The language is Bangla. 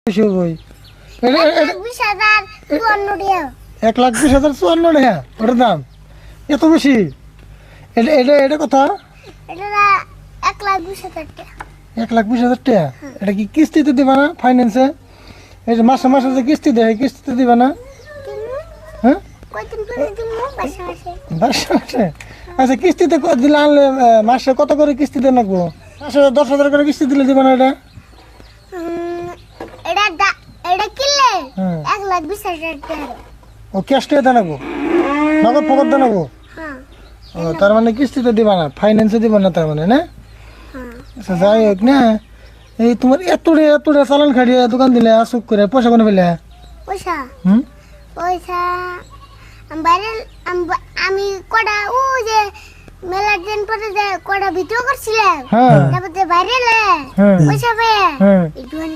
বেশি হবই। 1,20,54 টাকা ওটার দাম এত বেশি? এটা কথা 1,20,000 টাকা। 1,20,000 টাকা? এটা কি কিস্তিতে দিবা না ফাইন্যান্সে? এই যে মাসে মাসে যে কিস্তি দেয় কিস্তিতে দিবা না? হ্যাঁ মাসে আচ্ছা কিস্তিতে দিলে আনলে মাসে কত করে কিস্তি দেন লাগবো? মাসে 10,000 করে কিস্তি দিলে দিবা না এটা? এটা কিনলে 1,20,000 টাকা। ও ক্যাশ টাকা দেন লাগবো, নগদ ফগদ দেন লাগবো? ও তার মানে কিস্তিতে দিবা না, ফাইন্যান্সে দিবা না তার মানে না? আচ্ছা যাই হোক না, এই তোমার এতটা চালান খাটিয়ে দোকান দিলে আসুক করে পয়সা কোনো পেলে? পয়সা আমি কটা ও যে মেলার দিন পরে যে কটা ভিডিও করছিলাম, তারপরে বাইরে পয়সা পেয়ে